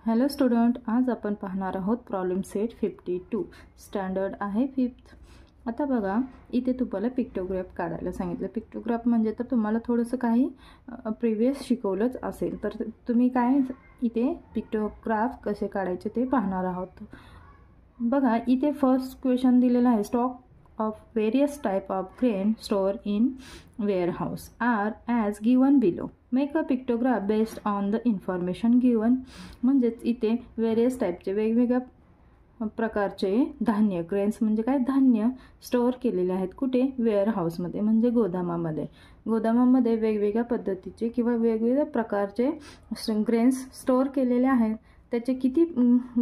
Hello student, आज आपण पाहणार आहोत प्रॉब्लेम सेट 52. स्टँडर्ड आहे 5th. आता बघा, इथे तुम्हाला पिक्टोग्राफ काढायला सांगितलं. पिक्टोग्राफ म्हणजे तर तुम्हाला थोडंसं काही प्रिव्हियस शिकवलंच असेल, तर तुम्ही काय इथे पिक्टोग्राफ कसे काढायचे ते पाहणार आहोत. बघा, इथे फर्स्ट क्वेश्चन दिलेला आहे. Stock of various type of grain stored in warehouse are as given below. Make a pictograph based on the information given. म्हणजेच इथे various टाईपचे वेगवेगळ्या प्रकारचे धान्य, ग्रेन्स म्हणजे काय, धान्य स्टोअर केलेले आहेत. कुठे? वेअरहाऊसमध्ये म्हणजे गोदामामध्ये. गोदामामध्ये वेगवेगळ्या पद्धतीचे किंवा वेगवेगळ्या प्रकारचे ग्रेन्स स्टोअर केलेले आहेत. त्याचे किती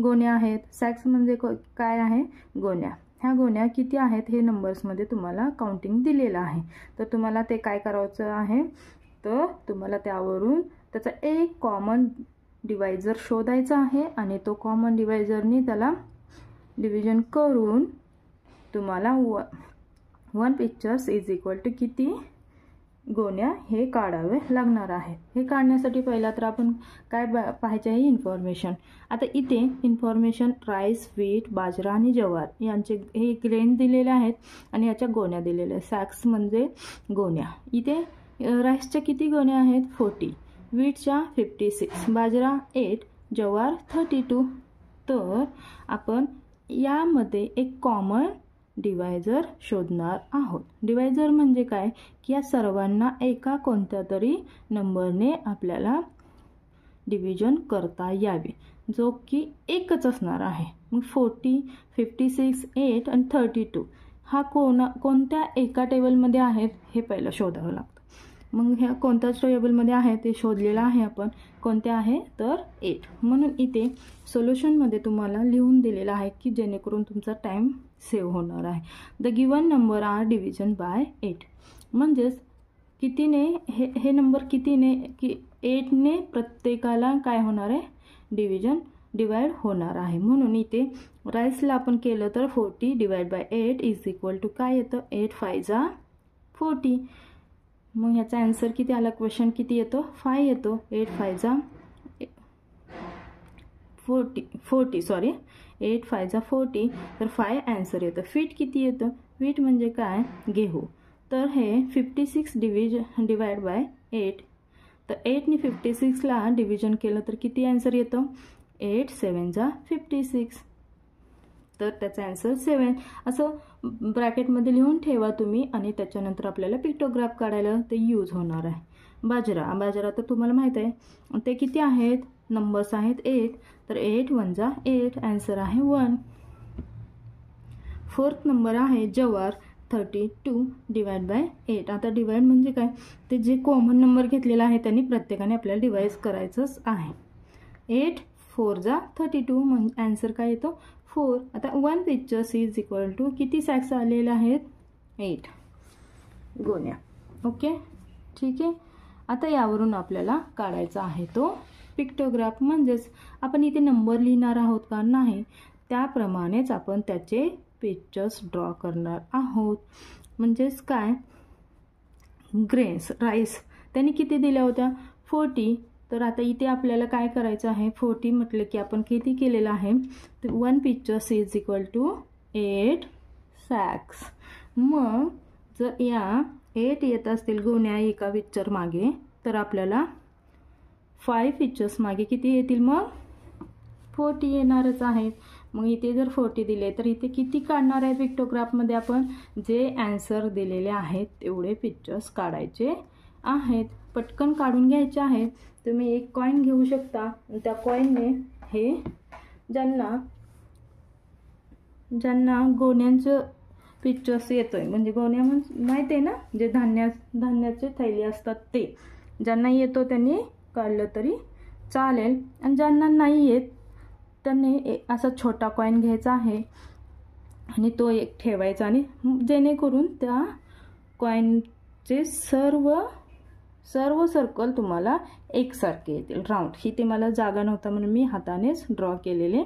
गोण्या आहेत? सॅक्स म्हणजे काय आहे? गोण्या. ह्या गोण्या किती आहेत हे नंबर्समध्ये तुम्हाला काउंटिंग दिलेलं आहे. तर तुम्हाला ते काय करायचं आहे, तर तुम्हाला त्यावरून त्याचा एक कॉमन डिवायझर शोधायचा आहे आणि तो कॉमन डिवायझरनी त्याला डिव्हिजन करून तुम्हाला 1 पिक्चर्स इज इक्वल टू किती गोण्या हे काढावे लागणार आहे. हे काढण्यासाठी पहिला तर आपण काय पाहायचे आहे? इन्फॉर्मेशन. आता इथे इन्फॉर्मेशन राईस, व्हीट, बाजरा आणि ज्वार यांचे हे ग्रेन दिलेले आहेत आणि याच्या गोण्या दिलेल्या आहेत. सॅक्स म्हणजे गोण्या. इथे राईसच्या किती गोण्या आहेत? 40, व्हीटच्या 56, बाजरा 8, ज्वार 32. तर आपण यामध्ये एक कॉमन डिवायझर शोधणार आहोत. डिवायझर म्हणजे काय की या सर्वांना एका कोणत्या तरी नंबरने आपल्याला डिव्हिजन करता यावे, जो की एकच असणार आहे. मग 40, 56, 8 आणि 32 हा कोणत्या एका टेबलमध्ये आहेत हे पहिलं शोधावं लागतं. मग ह्या कोणत्या टेबलमध्ये आहे ते शोधलेलं आहे आपण. कोणत्या आहे तर 8. म्हणून इथे सोल्युशनमध्ये तुम्हाला लिहून दिलेलं आहे की जेणेकरून तुमचा टाईम सेव्ह होणार आहे. The given number are division by 8. म्हणजेच कितीने हे नंबर कितीने की 8ने प्रत्येकाला काय होणार आहे? डिवाइड होणार आहे. म्हणून इथे राईसला आपण केलं तर 40 divide by 8 is equal to काय येतं? 8 5 जा 40. मग ह्याचा आन्सर किती आला? क्वेश्चन किती येतो? 5 येतो. 8 5 जा 40. तर 5 आन्सर येतं. फीट किती येतं? फीट म्हणजे काय? गेहू. तर हे 56 डिवाइड बाय 8. तर 8ने 56ला डिव्हिजन केलं तर किती आन्सर येतं? 8 7 जा 56. तर त्याचा आन्सर 7. असं ब्रॅकेटमध्ये लिहून ठेवा तुम्ही आणि त्याच्यानंतर आपल्याला पिक्टोग्राफ काढायला ते यूज होणार आहे. बाजरा तर तुम्हाला माहीत आहे ते किती आहेत? नंबर्स आहेत 8. तर 8 1 जा 8. आन्सर आहे 1. 4th नंबर आहे ज्वार 32 डिवाइड बाय 8. आता डिवाइड म्हणजे काय? ते जे कॉमन नंबर घेतलेला आहे त्यांनी प्रत्येकाने आपल्याला डिवाइड करायचंच आहे. 8 4 जा 32 म्हणजे आन्सर काय येतो? 4. आता 1 पिक्चर्स इज इक्वल टू किती सॅक्स आलेले आहेत? 8 गोण्या. ओके, ठीक आहे. आता यावरून आपल्याला काढायचा आहे तो पिक्टोग्राफ. म्हणजेच आपण इथे नंबर लिहिणार आहोत का? नाही. त्याप्रमाणेच आपण त्याचे पिक्चर्स ड्रॉ करणार आहोत. म्हणजेच काय? ग्रेन्स राईस त्यांनी किती दिल्या होत्या? 40. तर आता इथे आपल्याला काय करायचं आहे? 40 म्हटलं की आपण किती केलेलं आहे? तर 1 pictures is equal to 8 sacks. मग जर या 8 येत असतील गोण्या एका पिक्चर मागे, तर आपल्याला 5 पिक्चर्स मागे किती येतील? मग 40 येणारच आहेत. मग इथे जर 40 दिले तर इथे किती काढणार आहे पिक्टोग्राफमध्ये? आपण जे आन्सर दिलेले आहेत तेवढे पिक्चर्स काढायचे आहेत. पटकन काढून घ्यायचे आहेत. तुम्ही एक कॉईन घेऊ शकता. त्या कॉईनने हे ज्यांना गोण्यांचं पिक्चर्स येतोय, म्हणजे गोण्या माहिती आहे ना, जे धान्याचे थैली असतात ते ज्यांना येतो त्यांनी काढलं तरी चालेल. आणि ज्यांना नाही येत त्यांनी असा छोटा कॉईन घ्यायचा आहे आणि तो एक ठेवायचा आणि जेणेकरून त्या कॉईनचे सर्व सर्कल तुम्हाला एकसारखे येतील, राऊंड. ही ते मला जागा नव्हता म्हणून मी हातानेच ड्रॉ केलेले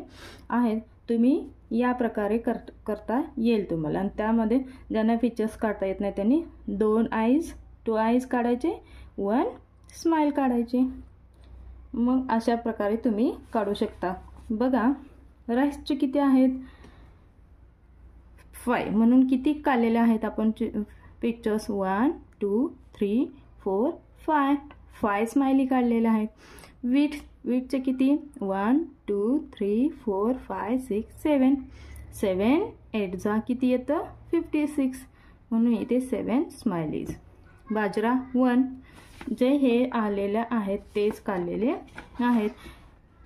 आहेत. तुम्ही या प्रकारे करता येईल तुम्हाला. आणि त्यामध्ये ज्यांना पिक्चर्स काढता येत नाही त्यांनी 2 आईज काढायचे, 1 स्माइल काढायचे. मग अशा प्रकारे तुम्ही काढू शकता. बघा राईसचे किती आहेत 5, म्हणून किती काढलेले आहेत आपण पिक्चर्स 1 2 3 4 5. 5 स्माइली काढलेले आहेत. वीटचे किती 1 2 3 4 5 6 7. 7 8 जा किती येतं 56, म्हणून इथे 7 स्माइलीज. बाजरा 1, जे हे आलेले आहेत तेच काढलेले आहेत.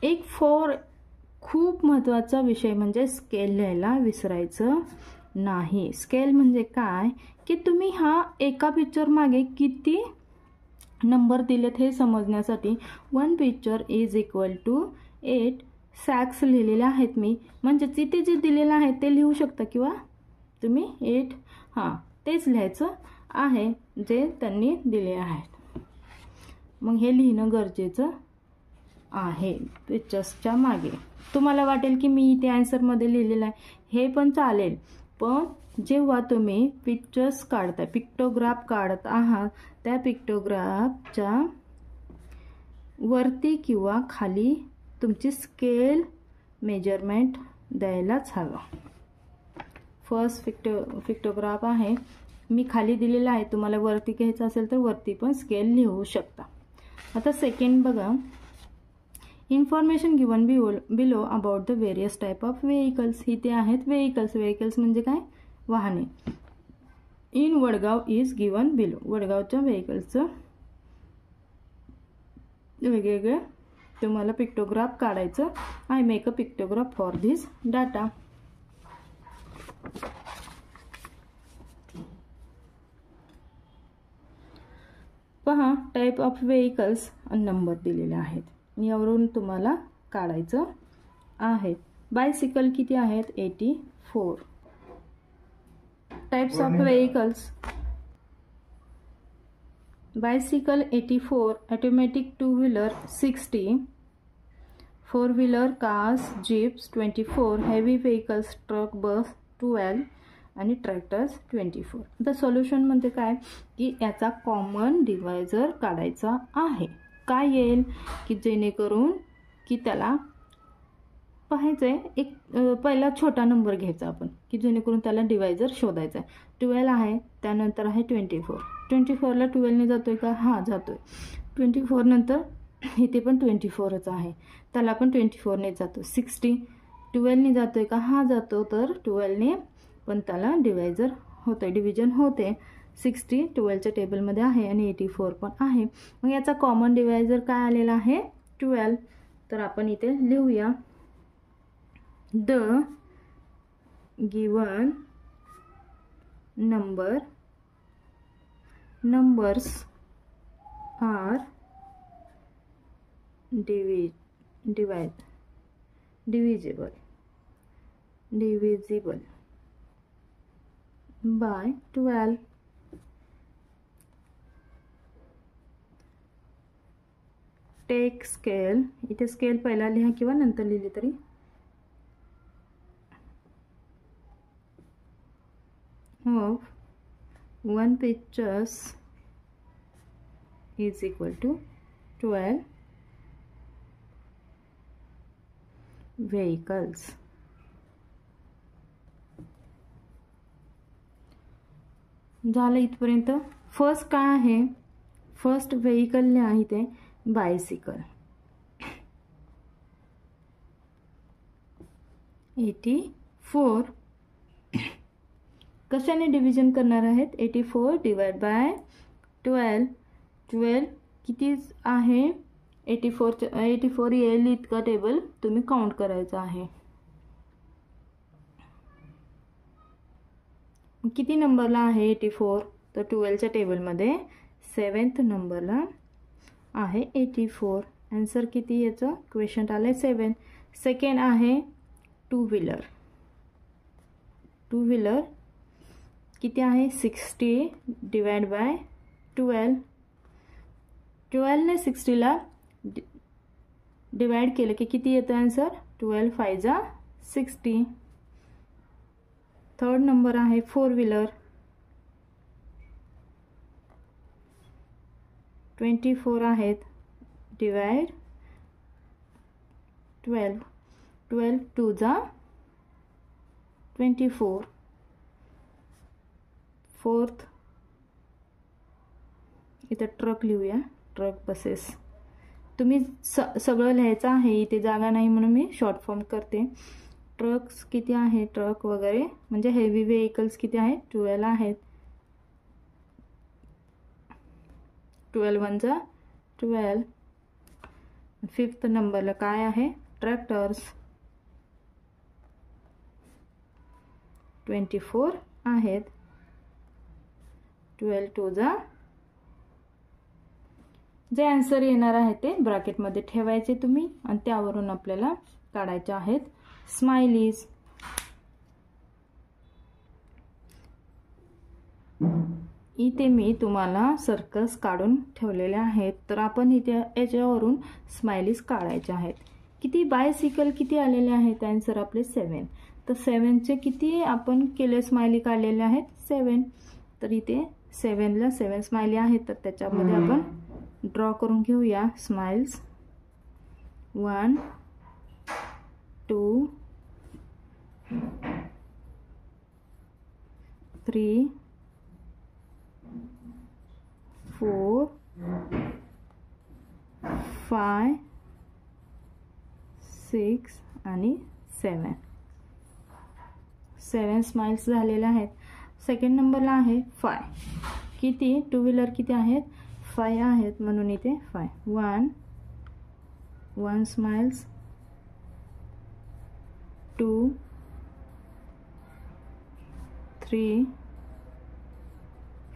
एक खूप महत्त्वाचा विषय म्हणजे स्केल लिहायला विसरायचं नाही. स्केल म्हणजे काय की तुम्ही हा एका पिक्चर मागे किती नंबर दिलेत हे समजण्यासाठी 1 picture is equal to 8 sacks लिहिलेले आहेत मी, म्हणजे तिथे जे दिलेलं आहे ते लिहू शकता किंवा तुम्ही 8 तेच लिहायचं आहे जे त्यांनी दिले आहेत. मग हे लिहिणं गरजेचं आहे पिक्चर्सच्या मागे. तुम्हाला वाटेल की मी इथे आन्सरमध्ये लिहिलेलं आहे, हे पण चालेल, पण जेव्हा तुम्ही पिक्चर्स काढताय पिक्टोग्राफ काढत आहात त्या पिक्टोग्राफच्या वरती किंवा खाली तुमची स्केल मेजरमेंट द्यायलाच हवं. फर्स्ट पिक्टोग्राफ आहे मी खाली दिलेला आहे, तुम्हाला वरती घ्यायचं असेल तर वरती पण स्केल लिहू शकता. आता सेकंड बघा, information given below about the various type of vehicles. इथे आहेत व्हेकल्स म्हणजे काय वाहने. In Wadgaon is given below. वडगावच्या व्हेकल्सचं वेगवेगळे तुम्हाला पिक्टोग्राफ काढायचं. I make a pictograph for this data. पहा टाईप ऑफ व्हेकल्स नंबर दिलेले आहेत, यावरून तुम्हाला काढायचं आहे. बायसिकल किती आहेत 84. Types of vehicles bicycle 84, automatic 2 wheeler 60, 4 wheeler cars jeeps 24, heavy vehicles truck bus 12 आणि ट्रॅक्टर्स 24. आता सोल्युशन म्हणजे काय की याचा कॉमन डिवायझर काढायचा आहे. काय येईल की जेणेकरून की त्याला पाहायचंय एक पहिला छोटा नंबर घ्यायचा आपण की जेणेकरून त्याला डिवायझर शोधायचा आहे. 12 आहे, त्यानंतर आहे 24. 24ला 12ने जातोय का जातोय. 24 नंतर इथे पण 24च आहे, त्याला पण 24ने जातो. 60 12ने जातोय का जातो, तर 12ने पण त्याला डिव्हिजन होते. 60 12च्या टेबलमध्ये आहे आणि 84 पण आहे. मग याचा कॉमन डिवायझर काय आलेला आहे 12. तर आपण इथे लिहूया the given numbers are divisible by 12. Take scale, इथे स्केल पहिला लिहा किंवा नंतर लिहिली तरी of 1 pictures is equal to 12 vehicles. झालं इथपर्यंत. फर्स्ट काय आहे, फर्स्ट व्हेकल लिहा इथे बायसिकल 84. कशाने डिव्हिजन करणार आहेत 84 डिवाइड बाय 12. 12 किती आहे 84 येईल इतका टेबल तुम्ही काउंट करायचा आहे. किती नंबरला आहे 84, तर 12च्या टेबलमध्ये 7th नंबरला आहे 84. आन्सर किती याचं क्वेश्चन आलंय 7. सेकंड आहे 2 व्हीलर किती आहे 60 डिवाइड बाय 12. 12ने 60ला डिवाइड केलं की किती येतं आन्सर 12 5 60. थर्ड नंबर आहे 4 व्हीलर 24 आहेत डिवाइड 12. 12 2 जा 24. 4th इथे ट्रक लिहूया, ट्रक बसेस. तुम्ही सगळं लिहायचं आहे, इथे जागा नाही म्हणून मी शॉर्ट फॉर्म करते. ट्रक्स किती आहे, ट्रक वगैरे म्हणजे हेवी व्हेकल्स किती आहेत, 12 आहेत. 12 1 जा 12. 5th नंबरला काय आहे, ट्रॅक्टर्स. 24 आहेत. 12 2 जा, जे आन्सर येणार आहे ते ब्रॅकेटमध्ये ठेवायचे तुम्ही आणि त्यावरून आपल्याला काढायचे आहेत स्माइलीज. इथे मी तुम्हाला सर्कल्स काढून ठेवलेले आहेत, तर आपण इथे याच्यावरून स्माइलीज काढायचे आहेत. किती बायसिकल किती आलेले आहेत, आन्सर आपले 7. तर 7चे किती आपण केले स्माइली काढलेले आहेत, 7. तर इथे 7ला 7 स्माइली आहेत, तर त्याच्यामध्ये आपण ड्रॉ करून घेऊया स्माइल्स. 1 2 3 4 5 6 आणि 7. 7 स्माइल्स झालेले आहेत. सेकंड नंबरला आहे 5. किती टू व्हीलर किती आहेत, 5 आहेत, म्हणून इथे 5. 1 स्माइल्स. 2 3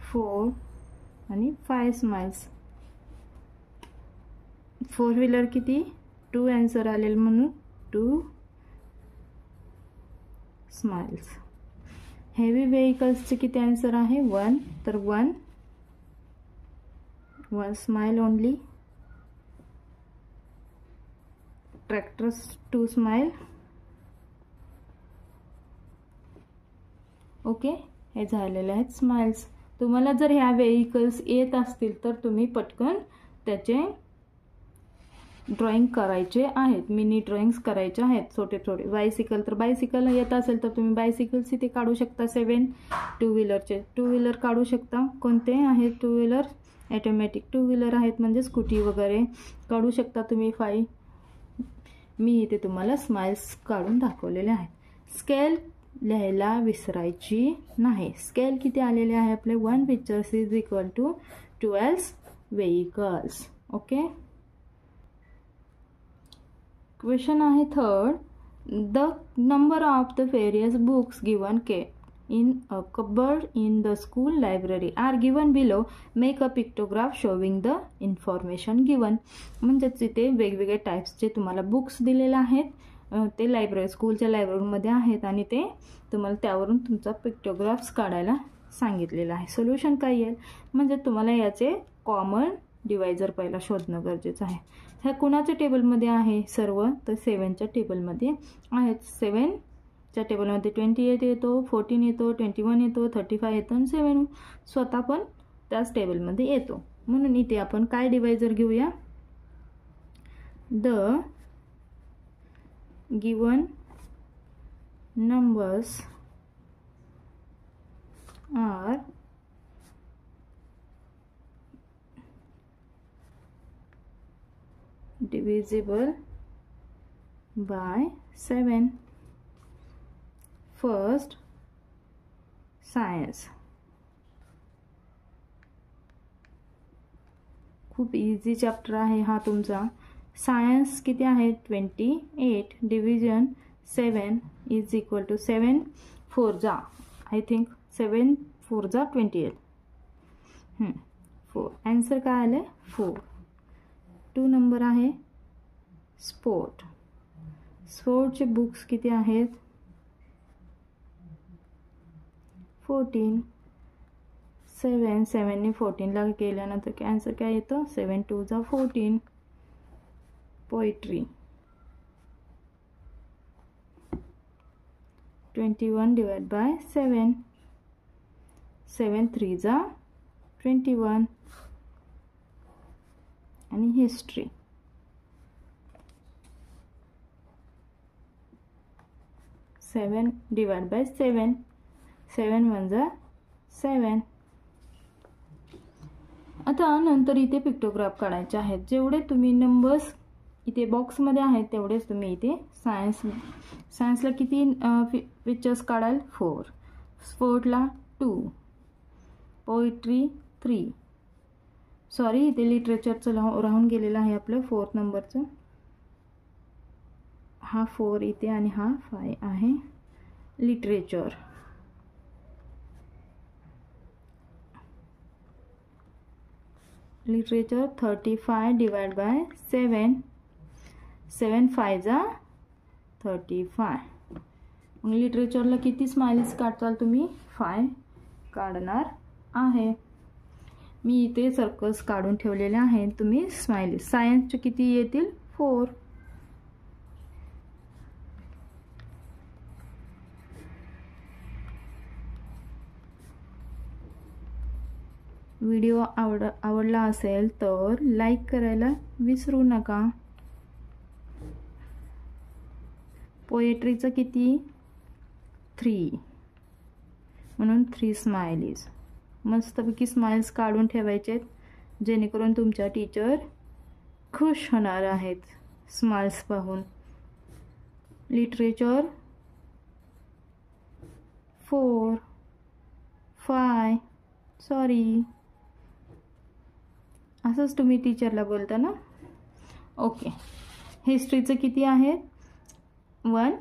4 आणि 5 स्माइल्स. 4 व्हीलर किती, 2 आन्सर आलेले म्हणून 2 स्माइल्स. हेवी व्हेकल्सचे किती आन्सर आहे, 1. तर 1 smile only. Tractors 2 smile. Okay, हे झालेले आहेत स्माइल्स. तुम्हाला जर ह्या व्हेकल्स येत असतील तर तुम्ही पटकन त्याचे ड्रॉइंग करायचे आहेत, मिनी ड्रॉइंग्स करायचे आहेत छोटे छोटे. बायसिकल तर बायसिकल येत असेल तर तुम्ही बायसिकल्स इथे काढू शकता 7. टू व्हीलरचे टू व्हीलर काढू शकता. कोणते आहेत two wheeler, automatic two wheeler आहेत म्हणजे स्कूटी वगैरे काढू शकता तुम्ही 5. मी इथे तुम्हाला स्माइल्स काढून दाखवलेले आहेत. स्केल लिहायला विसरायची नाही. स्केल किती आलेले आहे आपले, 1 pictures is equal to 12 vehicles. Okay. Question आहे third. The number of the various books given kept in a cupboard in the school library are given below. Make a pictograph showing the information given. म्हणजेच इथे वेगवेगळे टाइप्सचे तुम्हाला books दिलेले आहेत, ते library स्कूलच्या लायब्ररीमध्ये आहेत आणि ते तुम्हाला त्यावरून तुमचा पिक्टोग्राफ्स काढायला सांगितलेलं आहे. सोल्युशन काय येईल म्हणजे तुम्हाला याचे कॉमन डिवायझर पहिला शोधणं गरजेचं आहे. ह्या कुणाच्या टेबलमध्ये आहे सर्व, तर 7च्या टेबलमध्ये आहेत. 7च्या टेबलमध्ये 28 येतो, 14 येतो, 21 येतो, 35 येतो आणि 7 स्वतः पण त्याच टेबलमध्ये येतो. म्हणून इथे आपण काय डिवायझर घेऊया, the given numbers are divisible by 7. First, science. खूप इझी चॅप्टर आहे हा तुमचा. सायन्स किती आहे 28. डिव्हिजन 7 इज इक्वल टू 7 4 जा, आय थिंक 7 4 जा 28. 4 आन्सर काय आले 4. 2 नंबर आहे स्पोर्ट. स्पोर्टचे बुक्स किती आहेत 14. 7 ने 14 ला केल्यानंतर आन्सर काय येतं 7 2 जा 14. Poetry 21 divide by 7. 7 3 जा 21. आणि हिस्ट्री 7 डिवाइड बाय 7, 7 1 जा 7. आता नंतर इथे पिक्टोग्राफ काढायचे आहेत. जेवढे तुम्ही नंबर्स इथे बॉक्समध्ये आहेत तेवढेच तुम्ही इथे सायन्सला किती पिक्चर्स काढाल? 4. स्पोर्टला 2, पोएट्री 3. सॉरी, इथे लिटरेचरचं राहून गेलेलं आहे आपलं 4th नंबरचं. हा 4 इथे आणि हा 5 आहे. लिटरेचर लिटरेचर 35 डिवाइड बाय 7, 7 5 जा 35. मग लिटरेचरला किती स्माइलीज काढताल तुम्ही? 5 काढणार आहे. मी इथे सर्कल्स काढून ठेवलेले आहेत. तुम्ही स्माइलीज. सायन्सचे किती येतील? 4. व्हिडिओ आवडला असेल तर लाईक करायला विसरू नका. पोएट्रीचं किती? 3, म्हणून 3 स्माइलीज. मस्तपैकी स्माइल्स काढून ठेवायचे जेणेकरून तुमच्या टीचर खुश होणार आहेत स्माइल्स पाहून. लिटरेचर 4, 5 सॉरी, असंच तुम्ही टीचरला बोलता ना. ओके. हिस्ट्रीचं किती आहेत? 1.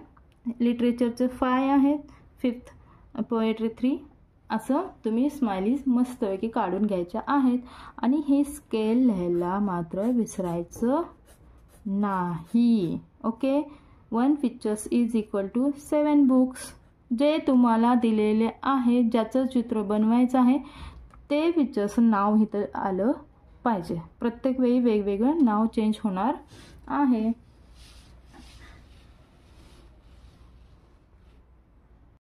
लिटरेचरचं 5 आहेत. 5th poetry 3. असं तुम्ही स्माइलीज मस्तपैकी काढून घ्यायच्या आहेत. आणि हे स्केल लिहायला मात्र विसरायचं नाही. Okay. 1 pictures is equal to 7 books. जे तुम्हाला दिलेले आहे, ज्याचं चित्र बनवायचं आहे ते पिक्चर्सचं नाव इथं आलं पाहिजे. प्रत्येक वेळी वेगवेगळं नाव चेंज होणार आहे.